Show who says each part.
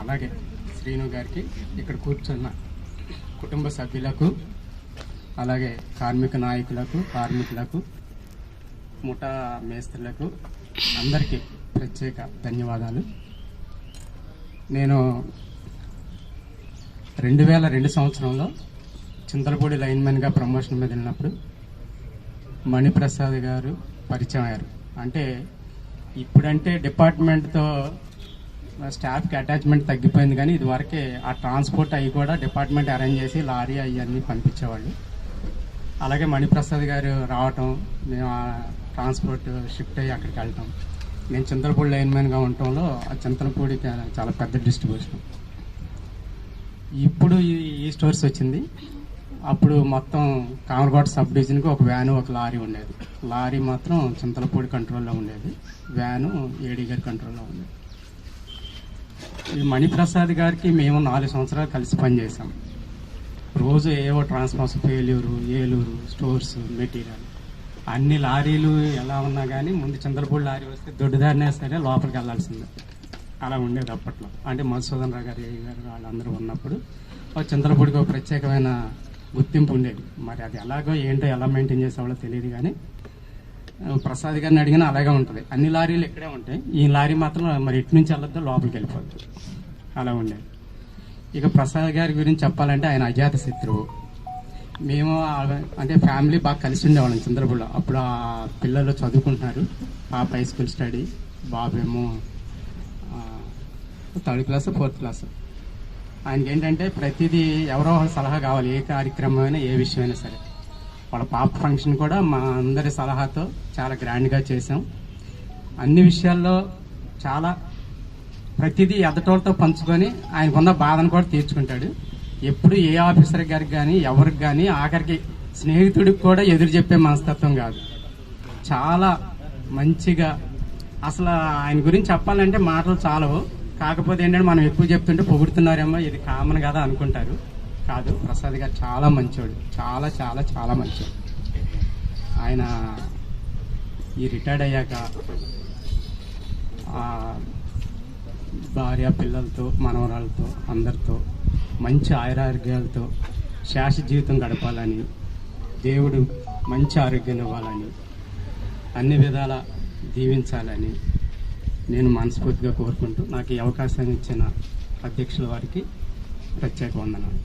Speaker 1: అలాగే శ్రీను గారికి, ఇక్కడ కూర్చున్న కుటుంబ సభ్యులకు, అలాగే కార్మిక నాయకులకు, కార్మికులకు, ముఠా మేస్త్రులకు అందరికీ ప్రత్యేక ధన్యవాదాలు. నేను 2002 సంవత్సరంలో చింతలపూడి లైన్మెన్గా ప్రమోషన్ మీద వెళ్ళినప్పుడు మణిప్రసాద్ గారు పరిచయం అయ్యారు. అంటే ఇప్పుడంటే డిపార్ట్మెంట్తో స్టాఫ్కి అటాచ్మెంట్ తగ్గిపోయింది, కానీ ఇదివరకే ఆ ట్రాన్స్పోర్ట్ అవి కూడా డిపార్ట్మెంట్ అరేంజ్ చేసి లారీ అవన్నీ పంపించేవాళ్ళు. అలాగే మణిప్రసాద్ గారు రావటం, మేము ఆ ట్రాన్స్పోర్ట్ షిఫ్ట్ అయ్యి అక్కడికి వెళ్తాం. నేను చింతలపూడి లైన్మెన్గా ఉండటంలో ఆ చింతలపూడికి చాలా పెద్ద డిస్ట్రిబ్యూషన్. ఇప్పుడు ఈ స్టోర్స్ వచ్చింది. అప్పుడు మొత్తం కామరకోట సబ్ డివిజన్కి ఒక వ్యాను, ఒక లారీ ఉండేది. లారీ మాత్రం చింతలపూడి కంట్రోల్లో ఉండేది, వ్యాను ఏడీ గారి కంట్రోల్లో ఉండేది. ఈ మణిప్రసాద్ గారికి మేము 4 సంవత్సరాలు కలిసి పనిచేసాం. రోజు ఏవో transformers failure, Eluru, stores, material, అన్ని లారీలు ఎలా ఉన్నా కానీ ముందు చింతలపూడి లారీ వస్తే దొడ్డుదారినే సరే లోపలికి వెళ్ళాల్సిందే. అలా ఉండేది అప్పట్లో. అంటే మధుసూదన్ రావు గారు, ఏ గారు వాళ్ళందరూ ఉన్నప్పుడు చింతలపూడికి ఒక ప్రత్యేకమైన గుర్తింపు ఉండేది. మరి అది ఎలాగో ఏంటో ఎలా మెయింటైన్ చేసేవాళ్ళో తెలియదు, కానీ ప్రసాద్ గారిని అడిగినా అలాగే ఉంటుంది. అన్ని లారీలు ఇక్కడే ఉంటాయి, ఈ లారీ మాత్రం మరి ఎటు నుంచి వెళ్ళొద్దో లోపలికి వెళ్ళిపోద్ది, అలా ఉండేది. ఇక ప్రసాద్ గారి గురించి చెప్పాలంటే ఆయన అజాత శత్రువు. మేము అంటే ఫ్యామిలీ బాగా కలిసి ఉండేవాళ్ళం చింతలపూడిలో. అప్పుడు ఆ పిల్లలు చదువుకుంటున్నారు, పాప హై స్కూల్ స్టడీ, బాబు ఏమో 3rd క్లాస్ 4th క్లాస్. ఆయనకి ఏంటంటే ప్రతిదీ ఎవరో వాళ్ళ సలహా కావాలి, ఏ కార్యక్రమమైనా ఏ విషయమైనా సరే. వాళ్ళ పాప ఫంక్షన్ కూడా మా అందరి సలహాతో చాలా గ్రాండ్గా చేసాం. అన్ని విషయాల్లో చాలా ప్రతిదీ ఎదటోళ్ళతో పంచుకొని ఆయనకున్న బాధను కూడా తీర్చుకుంటాడు. ఎప్పుడు ఏ ఆఫీసర్ గారికి కానీ ఎవరికి కానీ ఆఖరికి స్నేహితుడికి కూడా ఎదురు చెప్పే మనస్తత్వం కాదు. చాలా మంచిగా, అసలు ఆయన గురించి చెప్పాలంటే మాటలు చాలవు. కాకపోతే ఏంటంటే మనం ఎక్కువ చెప్తుంటే పొగుడుతున్నారేమో, ఇది కామన్ కదా అనుకుంటారు. కాదు, ప్రసాద్ గారు చాలా మంచోడు, చాలా చాలా చాలా మంచోడు. ఆయన ఈ రిటైర్డ్ అయ్యాక భార్య పిల్లలతో, మనవరాలతో, అందరితో మంచి ఆయురారోగ్యాలతో శాశ్వత జీవితం గడపాలని, దేవుడు మంచి ఆరోగ్యం ఇవ్వాలని, అన్ని విధాలా దీవించాలని నేను మనస్ఫూర్తిగా కోరుకుంటూ నాకు ఈ అవకాశాన్ని ఇచ్చిన అధ్యక్షుల వారికి ప్రత్యేక వందనాలు.